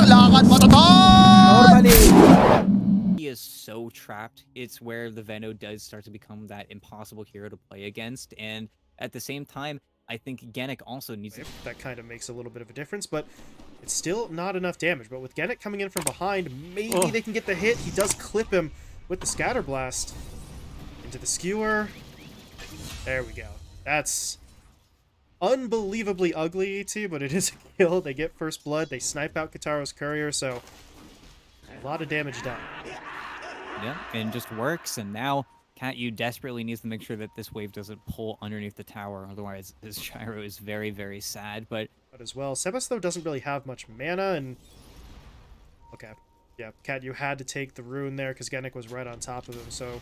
lakad matatag! Normally, he is so trapped. It's where the Veno does start to become that impossible hero to play against, and at the same time, I think Genic also needs to... That kind of makes a little bit of a difference, but it's still not enough damage. But with Genic coming in from behind, maybe they can get the hit. He does clip him with the Scatter Blast. Into the Skewer. There we go. That's unbelievably ugly, ET, but it is a kill. They get first blood. They snipe out Kataro's courier, so a lot of damage done. Yeah, and just works, and now KatU desperately needs to make sure that this wave doesn't pull underneath the tower, otherwise his gyro is very, very sad, but as well. Sebas, though, doesn't really have much mana, and... Okay. Yeah, KatU had to take the rune there, because Genic was right on top of him, so...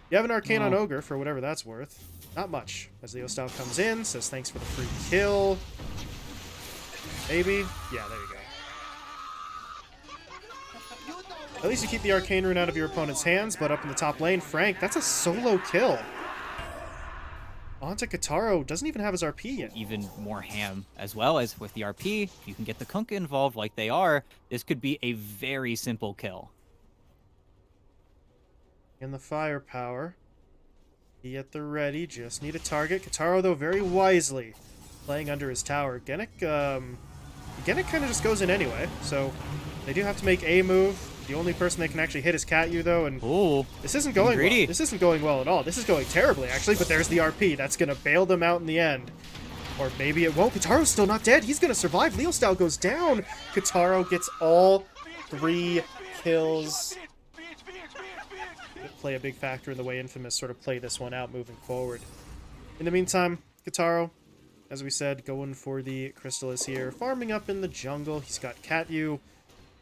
You have an Arcane on Ogre, for whatever that's worth. Not much. As Leo Style comes in, says thanks for the free kill. Maybe? Yeah, there you go. At least you keep the Arcane Rune out of your opponent's hands, but up in the top lane, Frank, that's a solo kill. Onto Kataro, doesn't even have his RP yet. Even more ham, as well as with the RP, if you can get the Kunkka involved like they are, this could be a very simple kill. And the firepower. Be at the ready, just need a target. Kataro, though, very wisely playing under his tower. Genic kind of just goes in anyway, so they do have to make a move. The only person that can actually hit is KatU, though, and this isn't going well. This isn't going well at all. This is going terribly, actually, but there's the RP. That's going to bail them out in the end. Or maybe it won't. Kataro's still not dead. He's going to survive. Leo Style goes down. Kataro gets all 3 kills. Play a big factor in the way Infamous sort of play this one out moving forward. In the meantime, Kataro, as we said, going for the Crystallis here. Farming up in the jungle. He's got KatU.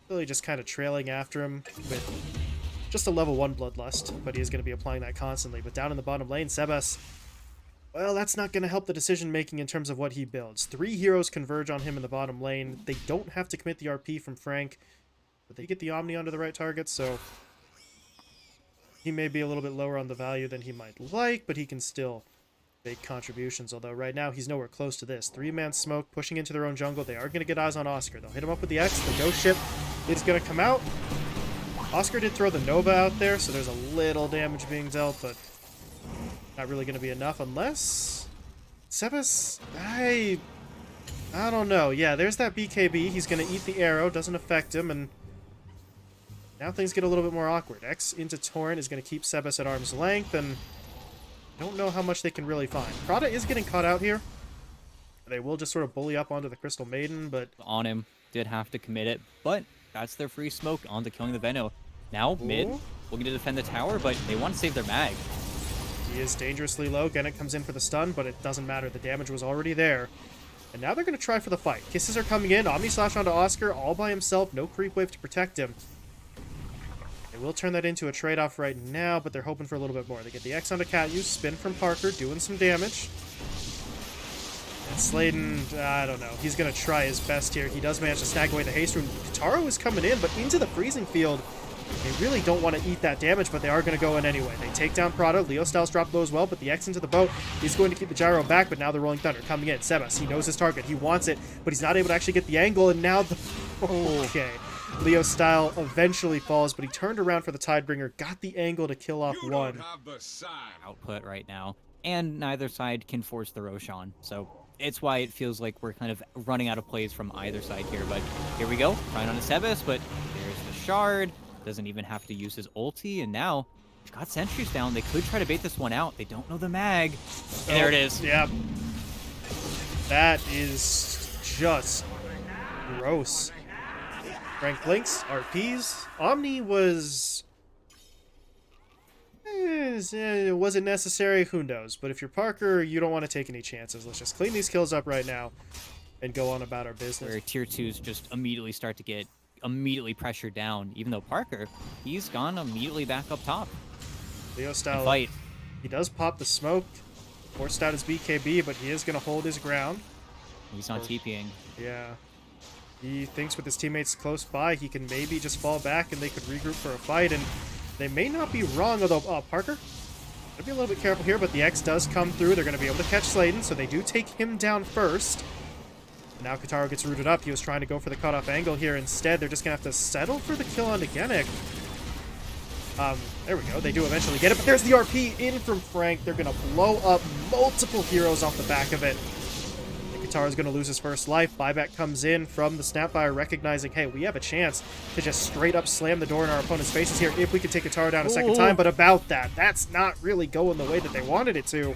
Really just kind of trailing after him with just a level 1 Bloodlust, but he is going to be applying that constantly. But down in the bottom lane, Sebas, well, that's not going to help the decision-making in terms of what he builds. 3 heroes converge on him in the bottom lane. They don't have to commit the RP from Frank, but they get the Omni onto the right target, so he may be a little bit lower on the value than he might like, but he can still make contributions, although right now he's nowhere close to this. 3-man smoke pushing into their own jungle. They are going to get eyes on Oscar. They'll hit him up with the X. The ghost ship is going to come out. Oscar did throw the Nova out there, so there's a little damage being dealt, but not really going to be enough unless... Sebas, I don't know. Yeah, there's that BKB. He's going to eat the arrow. Doesn't affect him, and now things get a little bit more awkward. X into Torrent is going to keep Sebas at arm's length, and don't know how much they can really find. Prada is getting caught out here. They will just sort of bully up onto the Crystal Maiden, but... On him, did have to commit it, but that's their free smoke onto killing the Veno. Now, mid, looking to defend the tower, but they want to save their mag. He is dangerously low. Genic comes in for the stun, but it doesn't matter. The damage was already there. And now they're going to try for the fight. Kisses are coming in. Omni Slash onto Oscar, all by himself. No creep wave to protect him. They will turn that into a trade-off right now, but they're hoping for a little bit more. They get the X onto KatU, spin from Parker, doing some damage. And Sladen, I don't know. He's going to try his best here. He does manage to snag away the haste rune. Kataro is coming in, but into the freezing field. They really don't want to eat that damage, but they are going to go in anyway. They take down Prado. Leo Styles drop low as well, but the X into the boat. He's going to keep the gyro back, but now the Rolling Thunder coming in. Sebas, he knows his target. He wants it, but he's not able to actually get the angle, and now the... Okay. Leo Style eventually falls, but he turned around for the Tidebringer, got the angle to kill off one. Output right now, and neither side can force the Roshan, so it's why it feels like we're kind of running out of plays from either side here. But here we go, trying on a Sebas, but there's the Shard. Doesn't even have to use his ulti, and now he's got sentries down. They could try to bait this one out. They don't know the mag. And there it is. Yeah. That is just gross. Frank blinks, RPs. Omni was... was it necessary? Who knows? But if you're Parker, you don't want to take any chances. Let's just clean these kills up right now and go on about our business. Where tier 2s just immediately start to get immediately pressured down, even though Parker, he's gone immediately back up top. Leo Style, fight. He does pop the smoke, forced out his BKB, but he is going to hold his ground. He's not TPing. Yeah. He thinks with his teammates close by, he can maybe just fall back and they could regroup for a fight, and they may not be wrong, although, Parker, gotta be a little bit careful here, but the X does come through. They're going to be able to catch Sladen, so they do take him down first. Now Kitaro gets rooted up. He was trying to go for the cutoff angle here. Instead, they're just going to have to settle for the kill on Genic. There we go. They do eventually get it, but there's the RP in from Frank. They're going to blow up multiple heroes off the back of it. Kitaro's going to lose his first life. Buyback comes in from the Snapfire, recognizing, hey, we have a chance to just straight up slam the door in our opponent's faces here if we can take Kitaro down a second time. But about that, that's not really going the way that they wanted it to.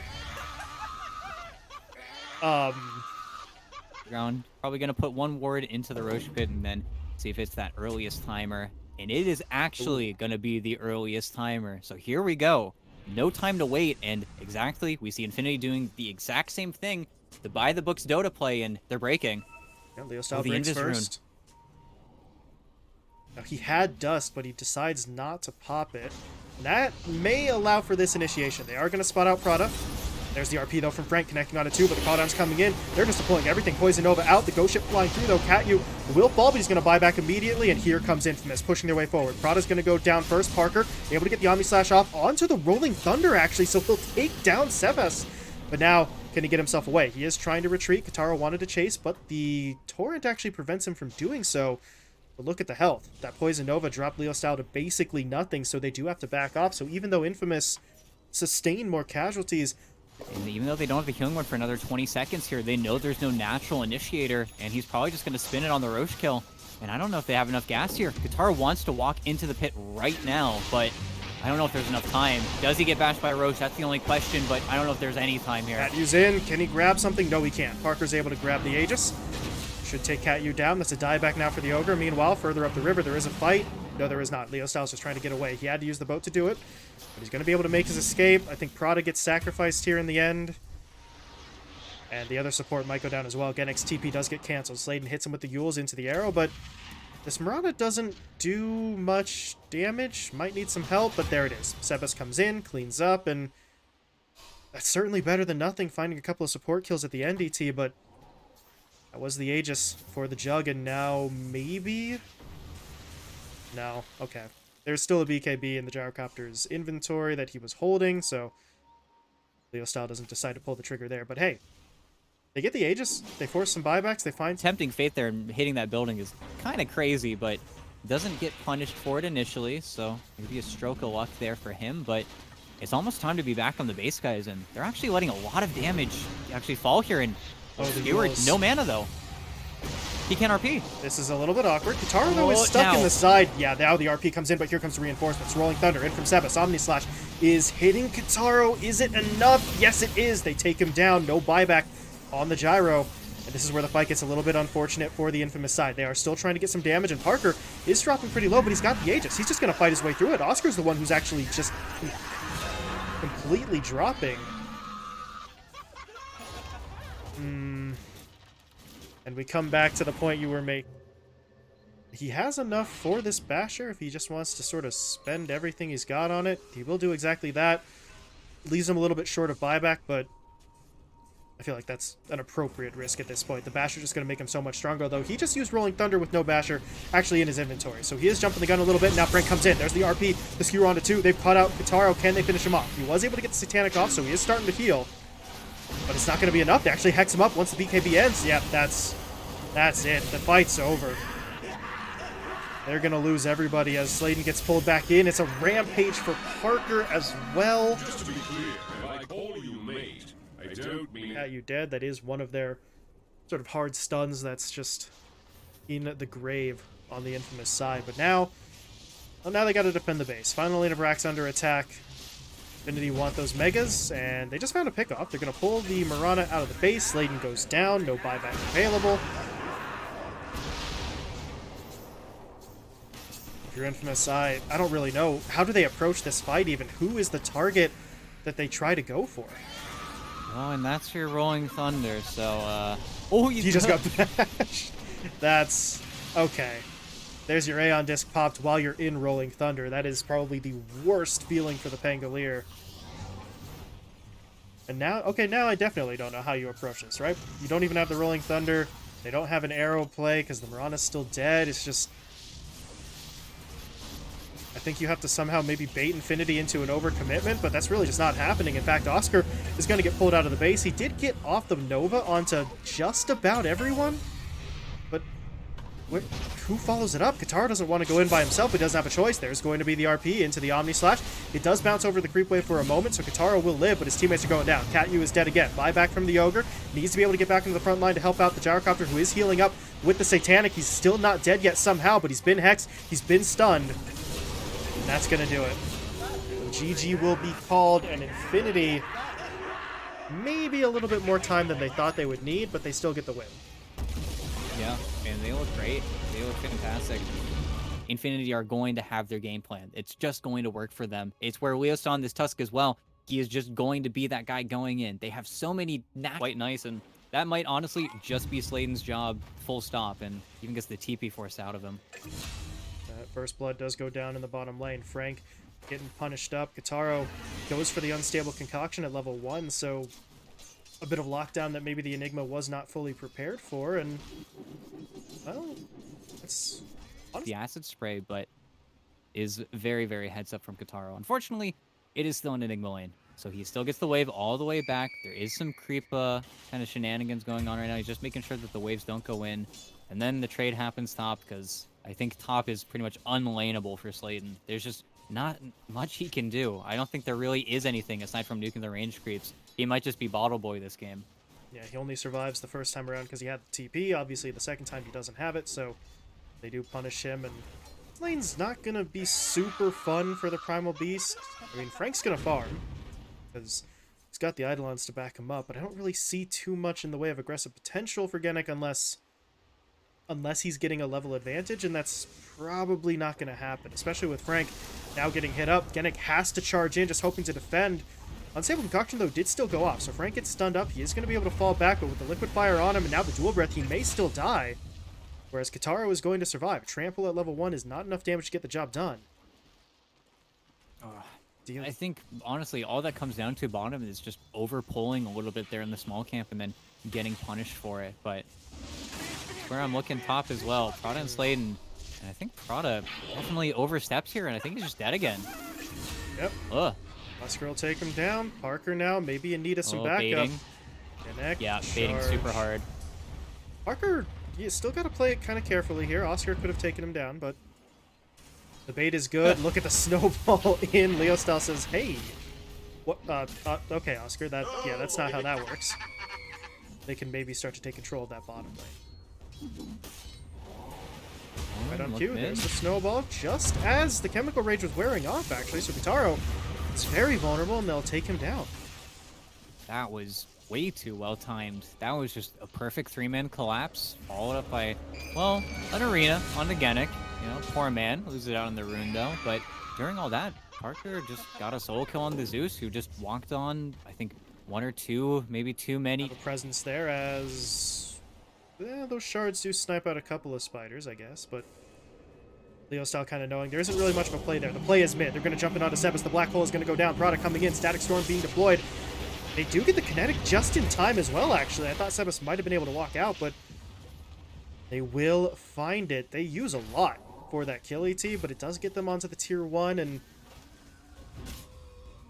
Ground. Probably going to put one ward into the Roche pit and then see if it's that earliest timer. And it is actually going to be the earliest timer. So here we go. No time to wait. And exactly, we see Infinity doing the exact same thing. The by the books Dota play, and they're breaking. Yeah, Leo Style breaks first. Now, he had Dust, but he decides not to pop it. And that may allow for this initiation. They are going to spot out Prada. There's the RP, though, from Frank, connecting on it, too, but the calldown's coming in. They're just deploying everything. Poison Nova out. The Ghost Ship flying through, though. Katyu will fall, but he's going to buy back immediately, and here comes Infamous, pushing their way forward. Prada's going to go down first. Parker able to get the Omni Slash off onto the Rolling Thunder, actually, so he'll take down Sebas. But now, can he get himself away? He is trying to retreat. Kitaro wanted to chase, but the Torrent actually prevents him from doing so. But look at the health. That Poison Nova dropped Leo Style to basically nothing, so they do have to back off. So even though Infamous sustained more casualties, and even though they don't have the healing ward for another 20 seconds here, they know there's no natural initiator, and he's probably just going to spin it on the Roche kill. And I don't know if they have enough gas here. Kitaro wants to walk into the pit right now, but I don't know if there's enough time. Does he get bashed by Roche? That's the only question, but I don't know if there's any time here. Katyu's in. Can he grab something? No, he can't. Parker's able to grab the Aegis. Should take Katyu down. That's a dieback now for the Ogre. Meanwhile, further up the river, there is a fight. No, there is not. Leo Styles just trying to get away. He had to use the boat to do it, but he's going to be able to make his escape. I think Prada gets sacrificed here in the end. And the other support might go down as well. Genic's TP does get canceled. Sladen hits him with the Yules into the arrow, but this Mirana doesn't do much damage. Might need some help, but there it is. Sebas comes in, cleans up, and that's certainly better than nothing, finding a couple of support kills at the end, DT, but that was the Aegis for the Jug, and now maybe? No. Okay. There's still a BKB in the Gyrocopter's inventory that he was holding, so Leo Style doesn't decide to pull the trigger there. But hey, they get the Aegis, they force some buybacks, they find... Tempting fate there and hitting that building is kind of crazy, but doesn't get punished for it initially, so maybe a stroke of luck there for him, but it's almost time to be back on the base, guys, and they're actually letting a lot of damage actually fall here, and Skewered, no mana, though. He can't RP. This is a little bit awkward. Kitaro, though, is stuck in the side. Yeah, now the RP comes in, but here comes the reinforcements. Rolling Thunder in from Sebas. Omni Slash is hitting Kitaro. Is it enough? Yes, it is. They take him down. No buyback on the Gyro. And this is where the fight gets a little bit unfortunate for the Infamous side. They are still trying to get some damage, and Parker is dropping pretty low, but he's got the Aegis. He's just going to fight his way through it. Oscar's the one who's actually just completely dropping. And we come back to the point you were making. He has enough for this Basher if he just wants to sort of spend everything he's got on it. He will do exactly that. Leaves him a little bit short of buyback, but I feel like that's an appropriate risk at this point. The Basher's just going to make him so much stronger, though. He just used Rolling Thunder with no Basher actually in his inventory. So he is jumping the gun a little bit. Now Frank comes in. There's the RP. The Skewer onto 2. They've caught out Kitaro. Can they finish him off? He was able to get the Satanic off, so he is starting to heal. But it's not going to be enough. They actually hex him up once the BKB ends. Yep, that's it. The fight's over. They're going to lose everybody as Sladen gets pulled back in. It's a rampage for Parker as well. Just to be clear, if I call you mate, I don't mean... Yeah, you dead. That is one of their sort of hard stuns that's just in the grave on the Infamous side. But now, well, now they got to defend the base. Final lane of Rax under attack. Infinity want those Megas, and they just found a pickoff. They're going to pull the Mirana out of the base. Sladen goes down. No buyback available. If you're Infamous, I don't really know. How do they approach this fight even? Who is the target that they try to go for? Oh, and that's your Rolling Thunder, so, oh, he just got bashed. That's... okay. There's your Aeon Disc popped while you're in Rolling Thunder. That is probably the worst feeling for the Pangolier. And now... okay, now I definitely don't know how you approach this, right? You don't even have the Rolling Thunder. They don't have an arrow play because the Mirana's still dead. It's just... I think you have to somehow maybe bait Infinity into an overcommitment, but that's really just not happening. In fact, Oscar is going to get pulled out of the base. He did get off the Nova onto just about everyone. Who follows it up? Katara doesn't want to go in by himself, but doesn't have a choice. There's going to be the RP into the Omni Slash. It does bounce over the creep wave for a moment, so Katara will live, but his teammates are going down. Cat-Yu is dead again. Buyback from the Ogre. Needs to be able to get back into the front line to help out the Gyrocopter, who is healing up with the Satanic. He's still not dead yet somehow, but he's been hexed. He's been stunned. And that's going to do it. GG will be called, and Infinity maybe a little bit more time than they thought they would need, but they still get the win. Yeah, and they look great. They look fantastic. Infinity are going to have their game plan. It's just going to work for them. It's where Leo's on this Tusk as well. He is just going to be that guy going in. They have so many quite nice, and that might honestly just be Sladen's job, full stop, and even gets the TP force out of him. First blood does go down in the bottom lane. Frank getting punished up. Kataro goes for the unstable concoction at level 1, so a bit of lockdown that maybe the Enigma was not fully prepared for, and well, it's the acid spray, but is very, very heads up from Kataro. Unfortunately, it is still an Enigma lane, so he still gets the wave all the way back. There is some creep kind of shenanigans going on right now. He's just making sure that the waves don't go in, and then the trade happens top, because I think top is pretty much unlaneable for Slayton. There's just not much he can do. I don't think there really is anything aside from nuking the range creeps. He might just be Bottle Boy this game. Yeah, he only survives the first time around because he had the TP. Obviously, the second time he doesn't have it, so they do punish him. And this lane's not going to be super fun for the Primal Beast. I mean, Frank's going to farm because he's got the Eidolons to back him up, but I don't really see too much in the way of aggressive potential for Genic unless he's getting a level advantage, and that's probably not going to happen, especially with Frank now getting hit up. Genic has to charge in, just hoping to defend. Unstable Concoction, though, did still go off, so Frank gets stunned up. He is going to be able to fall back, but with the Liquid Fire on him and now the Dual Breath, he may still die, whereas Kataro is going to survive. Trample at level 1 is not enough damage to get the job done. I think, honestly, all that comes down to bottom is just over-pulling a little bit there in the small camp and then getting punished for it, but where I'm looking top as well. Prada and Sladen, and I think Prada definitely oversteps here, and I think he's just dead again. Yep. Ugh. Oscar will take him down. Parker now, maybe in need of some backup. Baiting. Connect, Yeah, baiting super hard. Parker, you still got to play it kind of carefully here. Oscar could have taken him down, but the bait is good. Look at the snowball in. Leo Style says, hey. What? Okay, Oscar, that's not how that works. They can maybe start to take control of that bottom lane. Right on cue, there's the snowball, just as the Chemical Rage was wearing off, actually, so Kataro is very vulnerable, and they'll take him down. That was way too well timed. That was just a perfect three-man collapse, followed up by, well, an arena on the Genic. You know, poor man, loses it out on the rune, though, but during all that, Parker just got a solo kill on the Zeus, who just walked on, I think, one or two, maybe too many. Have a presence there as... yeah, those shards do snipe out a couple of spiders, I guess, but Leo Style kind of knowing there isn't really much of a play there. The play is mid. They're going to jump in onto Sebas. The black hole is going to go down. Prada coming in. Static Storm being deployed. They do get the kinetic just in time as well, actually. I thought Sebas might have been able to walk out, but they will find it. They use a lot for that kill ET, but it does get them onto the tier 1, and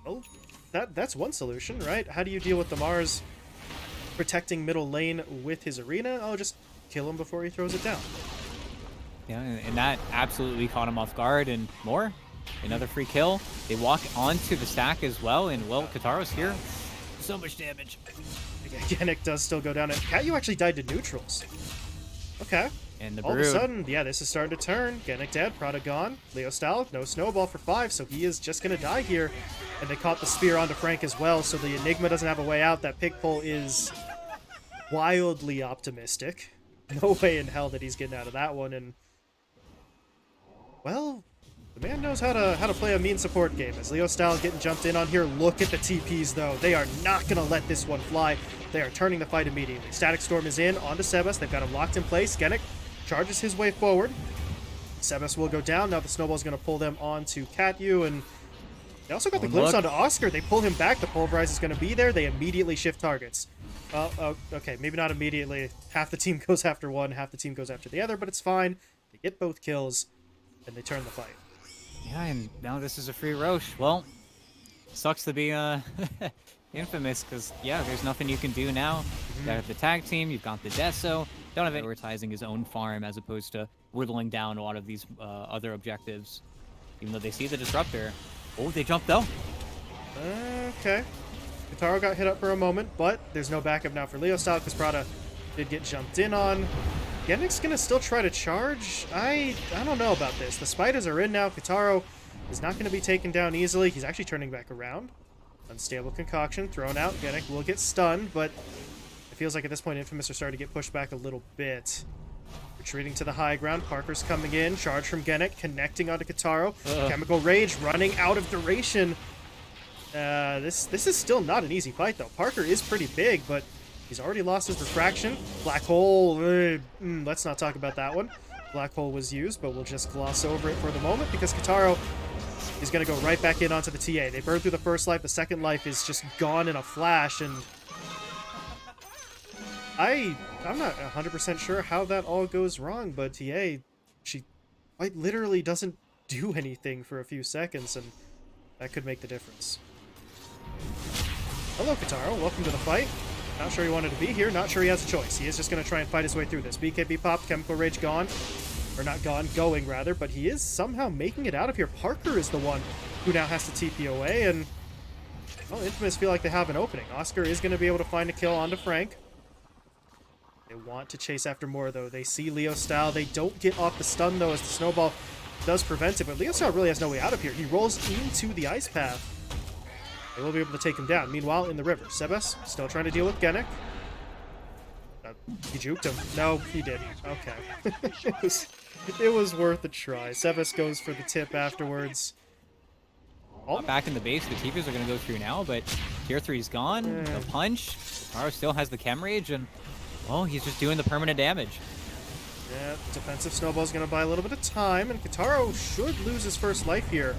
well, that's one solution, right? How do you deal with the Mars protecting middle lane with his arena? Oh, just kill him before he throws it down. Yeah, and that absolutely caught him off guard, and more. Another free kill. They walk onto the stack as well, and, well, Kataro's here. So much damage. Genic does still go down, and Cat-Yu actually died to neutrals. Okay. And the all of a sudden, yeah, this is starting to turn. Genic dead, Prada gone. Leo Style, no snowball for 5, so he is just going to die here. And they caught the spear onto Frank as well, so the Enigma doesn't have a way out. That pick pull is wildly optimistic. No way in hell that he's getting out of that one, and well, the man knows how to play a mean support game. As Leo Style getting jumped in on here, look at the TPs though. They are not going to let this one fly. They are turning the fight immediately. Static Storm is in onto Sebas. They've got him locked in place. Genic charges his way forward. Sebas will go down. Now the snowball's going to pull them onto Cat-Yu, and they also got the glimpse onto Oscar. They pull him back. The Pulverize is going to be there. They immediately shift targets. Well, okay, maybe not immediately. Half the team goes after one, half the team goes after the other, but it's fine. They get both kills, and they turn the fight. Yeah, and now this is a free Roche. Well, sucks to be infamous, because, yeah, there's nothing you can do now. You got the tag team, you've got the Deso. Don't have prioritizing his own farm as opposed to whittling down a lot of these other objectives. Even though they see the disruptor. Oh, they jumped though. Okay. Kitaro got hit up for a moment, but there's no backup now for Leo Style because Prada did get jumped in on. Gennik's gonna still try to charge. I don't know about this. The spiders are in now. Kitaro is not gonna be taken down easily. He's actually turning back around. Unstable concoction thrown out. Gennik will get stunned, but it feels like at this point Infamous are starting to get pushed back a little bit. Retreating to the high ground. Parker's coming in. Charge from Gennik, connecting onto Kitaro. Chemical Rage running out of duration. This is still not an easy fight, though. Parker is pretty big, but he's already lost his refraction. Black Hole. Let's not talk about that one. Black Hole was used, but we'll just gloss over it for the moment because Kitaro is going to go right back in onto the TA. They burned through the first life. The second life is just gone in a flash, and I'm not 100% sure how that all goes wrong, but TA, she quite literally doesn't do anything for a few seconds, and that could make the difference. Hello, Kitaro. Welcome to the fight. Not sure he wanted to be here. Not sure he has a choice. He is just going to try and fight his way through this. BKB popped. Chemical Rage gone. Or not gone, going rather, but he is somehow making it out of here. Parker is the one who now has to TP away, and well, Infamous feel like they have an opening. Oscar is going to be able to find a kill onto Frank. They want to chase after more, though. They see Leo Style. They don't get off the stun, though, as the snowball does prevent it, but Leo Style really has no way out of here. He rolls into the ice path. They will be able to take him down. Meanwhile, in the river, Sebas still trying to deal with Gennik. He juked him. No, he didn't. Okay. it was worth a try. Sebas goes for the tip afterwards. Oh. Back in the base, the TPs are going to go through now, but Tier 3's gone. The punch. Kitaro still has the Chem Rage, and oh, he's just doing the permanent damage. Yeah, defensive snowball's going to buy a little bit of time, and Kitaro should lose his first life here.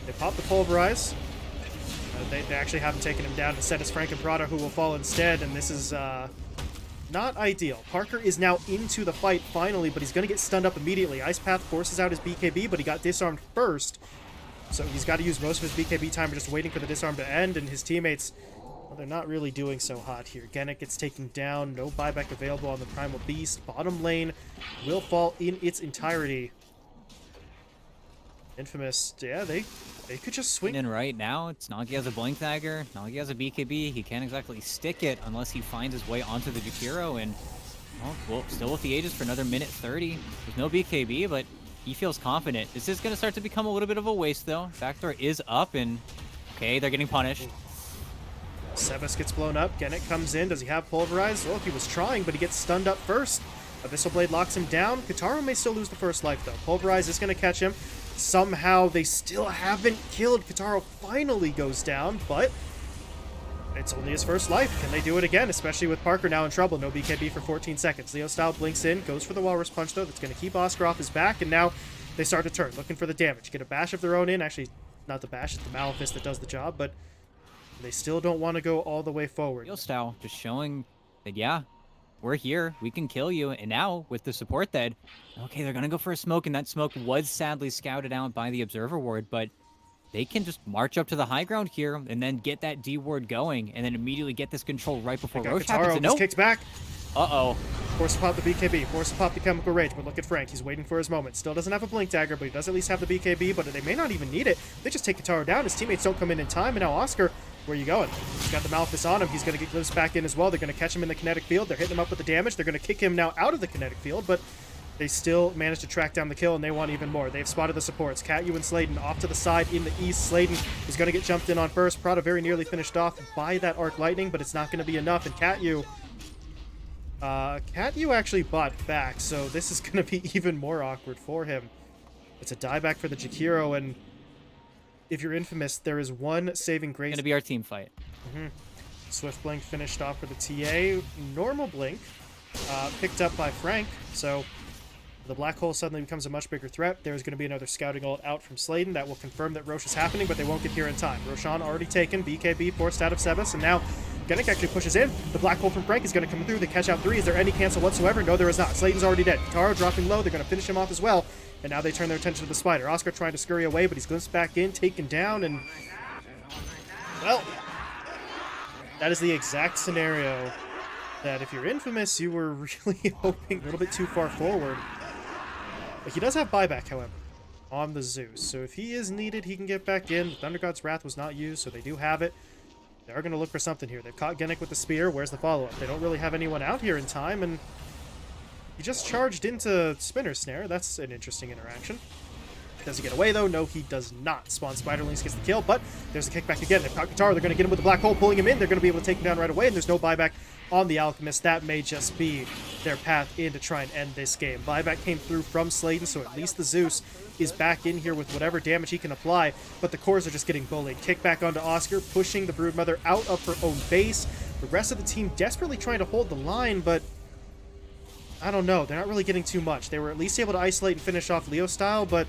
They pop the Pulverize. They actually haven't taken him down. Instead, it's Frank and Prada who will fall instead, and this is not ideal. Parker is now into the fight finally, but he's going to get stunned up immediately. Ice Path forces out his BKB, but he got disarmed first. So he's got to use most of his BKB time just waiting for the disarm to end, and his teammates, well, they're not really doing so hot here. Gennik gets taken down. No buyback available on the Primal Beast. Bottom lane will fall in its entirety. Infamous, yeah, they could just swing. In right now, it's not like he has a Blink Dagger, not like he has a BKB. He can't exactly stick it unless he finds his way onto the Jakiro, and well, still with the Aegis for another minute 30. There's no BKB, but he feels confident. This is going to start to become a little bit of a waste, though. Backdoor is up, and okay, they're getting punished. Sebas gets blown up. Gennik comes in. Does he have Pulverize? Well, he was trying, but he gets stunned up first. Abyssal Blade locks him down. Kitaro may still lose the first life, though. Pulverize is going to catch him. Somehow, they still haven't killed. Kitaro finally goes down, but it's only his first life. Can they do it again, especially with Parker now in trouble? No BKB for 14 seconds. Leo Style blinks in, goes for the Walrus Punch, though. That's going to keep Oscar off his back, and now they start to turn, looking for the damage. Get a bash of their own in. Actually, not the bash, it's the Malefice that does the job, but they still don't want to go all the way forward. Leo Style just showing that, yeah, we're here, we can kill you, and now with the support dead, okay, they're gonna go for a smoke, and that smoke was sadly scouted out by the Observer Ward, but they can just march up to the high ground here and then get that D ward going, and then immediately get this control right before Roche happens. He's kicked back. Uh-oh. Force to pop the BKB, force to pop the Chemical Rage, but look at Frank. He's waiting for his moment. Still doesn't have a Blink Dagger, but he does at least have the BKB, but they may not even need it. They just take Kitaro down. His teammates don't come in time, and now Oscar, where are you going? He's got the Malefice on him. He's going to get Glimpse back in as well. They're going to catch him in the kinetic field. They're hitting him up with the damage. They're going to kick him now out of the kinetic field, but they still managed to track down the kill, and they want even more. They've spotted the supports. Catyu and Sladen off to the side in the east. Sladen is going to get jumped in on first. Prada very nearly finished off by that Arc Lightning, but it's not going to be enough, and Catyu actually bought back, so this is going to be even more awkward for him. It's a dieback for the Jakiro, and if you're Infamous, there is one saving grace. It's going to be our team fight. Swift Blink finished off for the TA. Normal Blink picked up by Frank, so the Black Hole suddenly becomes a much bigger threat. There's going to be another scouting ult out from Sladen that will confirm that Roche is happening, but they won't get here in time. Roshan already taken, BKB forced out of Sebas, and now Gennik actually pushes in. The Black Hole from Frank is going to come through. They catch out 3. Is there any cancel whatsoever? No, there is not. Sladen's already dead. Kitaro dropping low. They're going to finish him off as well. And now they turn their attention to the Spider. Oscar trying to scurry away, but he's glimpsed back in, taken down, and well, that is the exact scenario that if you're Infamous, you were really hoping a little bit too far forward. But he does have buyback, however, on the Zeus. So if he is needed, he can get back in. The Thunder God's Wrath was not used, so they do have it. They are going to look for something here. They've caught Genic with the spear. Where's the follow-up? They don't really have anyone out here in time, and he just charged into Spinner Snare. That's an interesting interaction. Does he get away, though? No, he does not. Spawn Spiderlings gets the kill, but there's a kickback again. They've got Katara. They're going to get him with the Black Hole, pulling him in. They're going to be able to take him down right away, and there's no buyback on the Alchemist. That may just be their path in to try and end this game. Buyback came through from Sladen, so at least the Zeus is back in here with whatever damage he can apply, but the cores are just getting bullied. Kickback onto Oscar, pushing the Broodmother out of her own base. The rest of the team desperately trying to hold the line, but I don't know. They're not really getting too much. They were at least able to isolate and finish off Leo style, but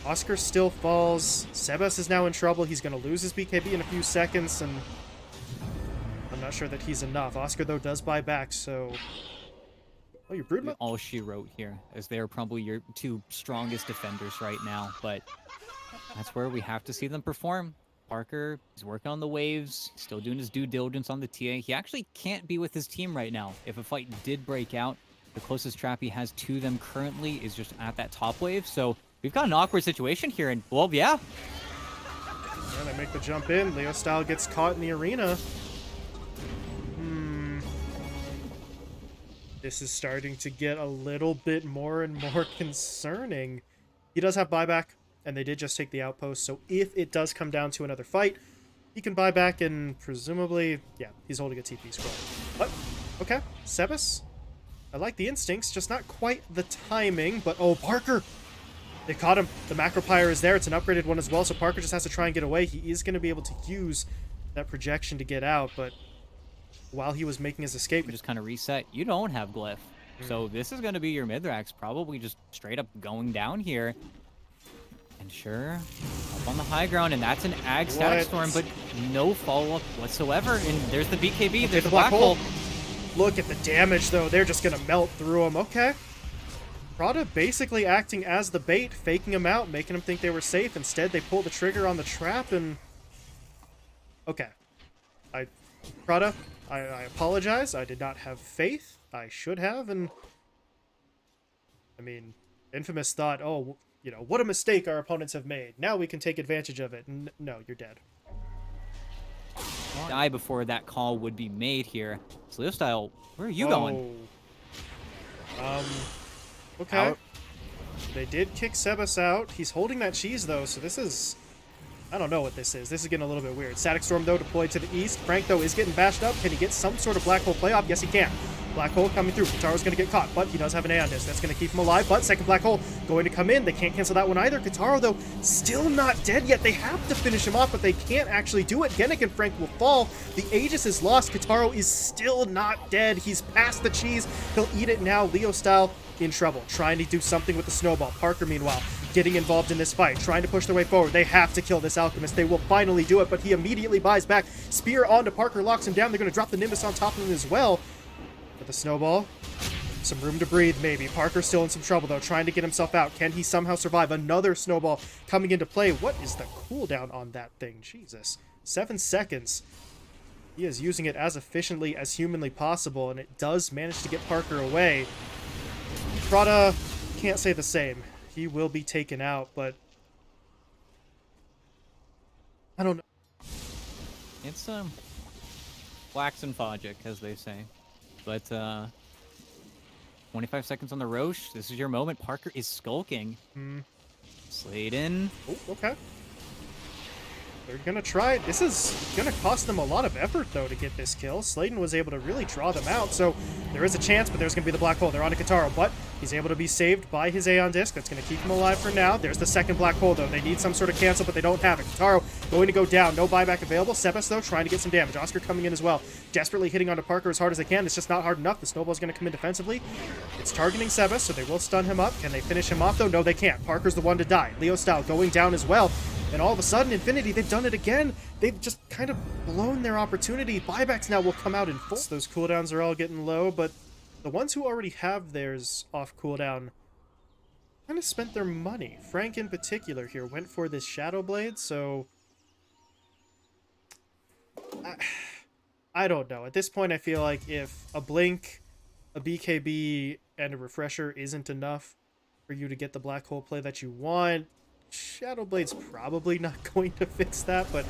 Oscar still falls. Sebas is now in trouble. He's going to lose his BKB in a few seconds, and I'm not sure that he's enough. Oscar, though, does buy back, so... Oh, your Broodmother? All she wrote here, as they're probably your two strongest defenders right now, but that's where we have to see them perform. Parker is working on the waves, still doing his due diligence on the TA. He actually can't be with his team right now. If a fight did break out, the closest trap he has to them currently is just at that top wave, so we've got an awkward situation here, and, well, yeah. Yeah, they make the jump in. Leo Style gets caught in the arena. This is starting to get a little bit more and more concerning. He does have buyback, and they did just take the outpost, so if it does come down to another fight, he can buy back, and presumably, yeah, he's holding a TP scroll. But, okay, Sebas. I like the instincts, just not quite the timing, but, oh, Parker! They caught him. The Macropyre is there. It's an upgraded one as well, so Parker just has to try and get away. He is going to be able to use that projection to get out, but while he was making his escape... Just kind of reset. You don't have Glyph. So this is going to be your Mithrax, probably just straight up going down here. And sure, up on the high ground, and that's an Ag Static Storm, but no follow-up whatsoever. And there's the BKB, there's the Black Hole. Look at the damage, though. They're just going to melt through him. Okay. Prada basically acting as the bait, faking him out, making him think they were safe. Instead, they pull the trigger on the trap, and... Okay. Prada, I apologize. I did not have faith. I should have, and... I mean, Infamous thought, oh, you know, what a mistake our opponents have made. Now we can take advantage of it. No, you're dead. Die before that call would be made here. Leo Style, where are you going? Okay. Out. They did kick Sebas out. He's holding that cheese, though, so this is... I don't know what this is. This is getting a little bit weird. Static Storm, though, deployed to the east. Frank, though, is getting bashed up. Can he get some sort of Black Hole playoff? Yes, he can. Black Hole coming through. Kataro's going to get caught, but he does have an Aeon Disc. That's going to keep him alive, but second Black Hole going to come in. They can't cancel that one either. Kataro, though, still not dead yet. They have to finish him off, but they can't actually do it. Genic and Frank will fall. The Aegis is lost. Kataro is still not dead. He's past the cheese. He'll eat it now. Leo style in trouble, trying to do something with the snowball. Parker, meanwhile, getting involved in this fight, trying to push their way forward. They have to kill this Alchemist. They will finally do it, but he immediately buys back. Spear onto Parker, locks him down. They're going to drop the Nimbus on top of him as well. But the snowball, some room to breathe, maybe. Parker's still in some trouble, though, trying to get himself out. Can he somehow survive? Another snowball coming into play. What is the cooldown on that thing? Jesus. 7 seconds. He is using it as efficiently as humanly possible, and it does manage to get Parker away. Prada can't say the same. He will be taken out, but I don't know. It's wax and Fogic, as they say. But 25 seconds on the Roche. This is your moment. Parker is skulking. Sladen. Oh, okay. They're going to try it. This is going to cost them a lot of effort, though, to get this kill. Sladen was able to really draw them out, so there is a chance, but there's going to be the Black Hole. They're on to Kataro, but he's able to be saved by his Aeon Disc. That's going to keep him alive for now. There's the second Black Hole, though. They need some sort of cancel, but they don't have it. Kataro going to go down. No buyback available. Sebas, though, trying to get some damage. Oscar coming in as well. Desperately hitting onto Parker as hard as they can. It's just not hard enough. The Snowball's going to come in defensively. It's targeting Sebas, so they will stun him up. Can they finish him off, though? No, they can't. Parker's the one to die. Leo Style going down as well. And all of a sudden, Infinity, they've done it again. They've just kind of blown their opportunity. Buybacks now will come out in full. Those cooldowns are all getting low, but the ones who already have theirs off cooldown kind of spent their money. Frank in particular here went for this Shadow Blade, so I don't know. At this point, I feel like if a blink, a BKB, and a refresher isn't enough for you to get the black hole play that you want, Shadow Blade's probably not going to fix that, but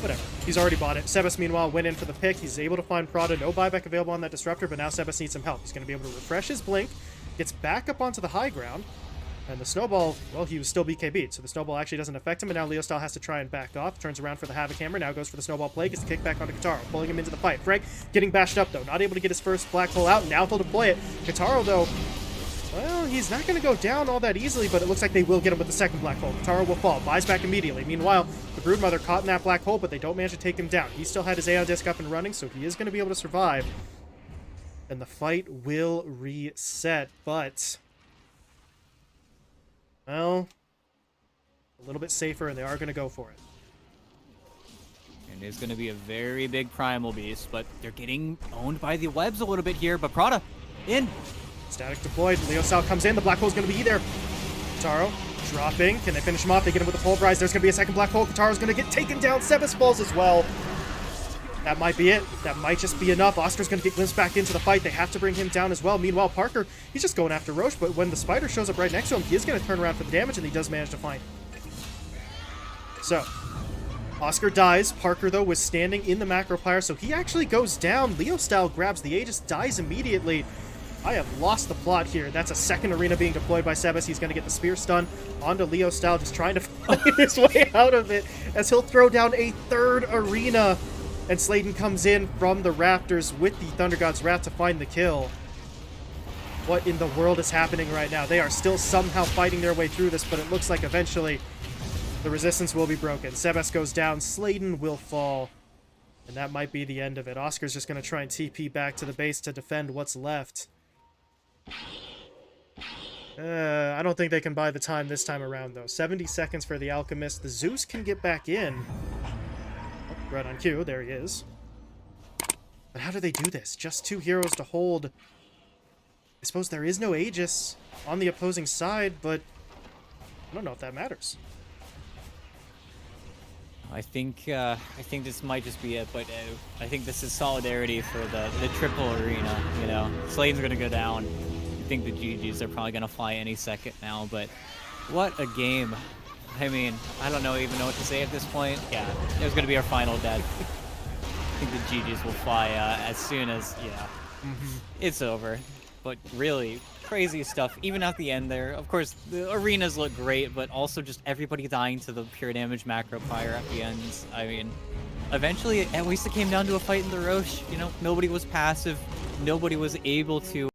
whatever. He's already bought it. Sebas, meanwhile, went in for the pick. He's able to find Prada. No buyback available on that Disruptor, but now Sebas needs some help. He's going to be able to refresh his blink, gets back up onto the high ground, and the Snowball, well, he was still BKB'd, so the Snowball actually doesn't affect him, and now Leo Style has to try and back off. Turns around for the Havoc Hammer, now goes for the Snowball play, gets the kick back onto Kataro, pulling him into the fight. Frank getting bashed up, though. Not able to get his first black hole out, now he'll deploy it. Kataro, though, well, he's not going to go down all that easily, but it looks like they will get him with the second black hole. Kataro will fall, buys back immediately. Meanwhile, the Broodmother caught in that black hole, but they don't manage to take him down. He still had his Aeon Disc up and running, so he is going to be able to survive. And the fight will reset, but... well, a little bit safer, and they are going to go for it. And it's going to be a very big Primal Beast, but they're getting owned by the webs a little bit here. But Prada, in. Static deployed. Leo Style comes in. The black hole's going to be there. Kataro dropping. Can they finish him off? They get him with the Pulverize. There's going to be a second black hole. Kataro's going to get taken down. Sebas falls as well. That might be it. That might just be enough. Oscar's going to get glimpsed back into the fight. They have to bring him down as well. Meanwhile, Parker, he's just going after Roche, but when the spider shows up right next to him, he is going to turn around for the damage, and he does manage to find him. So, Oscar dies. Parker, though, was standing in the macro pyre, so he actually goes down. Leo Style grabs the Aegis, dies immediately. I have lost the plot here. That's a second arena being deployed by Sebas. He's going to get the spear stun onto Leo Style, just trying to find his way out of it, as he'll throw down a third arena. And Sladen comes in from the rafters with the Thunder God's Wrath to find the kill. What in the world is happening right now? They are still somehow fighting their way through this, but it looks like eventually the resistance will be broken. Sebas goes down, Sladen will fall, and that might be the end of it. Oscar's just going to try and TP back to the base to defend what's left. I don't think they can buy the time this time around, though. 70 seconds for the Alchemist. The Zeus can get back in. Right on cue, there he is. But how do they do this? Just two heroes to hold. I suppose there is no Aegis on the opposing side, but I don't know if that matters. I think this might just be it, but I think this is solidarity for the triple arena, you know. Sladen's going to go down. I think the GGs are probably going to fly any second now, but what a game. I mean, I don't even know what to say at this point. Yeah, it was going to be our final death. I think the GGs will fly as soon as, yeah, it's over. But really, crazy stuff. Even at the end there, of course, the arenas look great, but also just everybody dying to the pure damage macro fire at the end. I mean, eventually, at least it came down to a fight in the Roche. You know, nobody was passive. Nobody was able to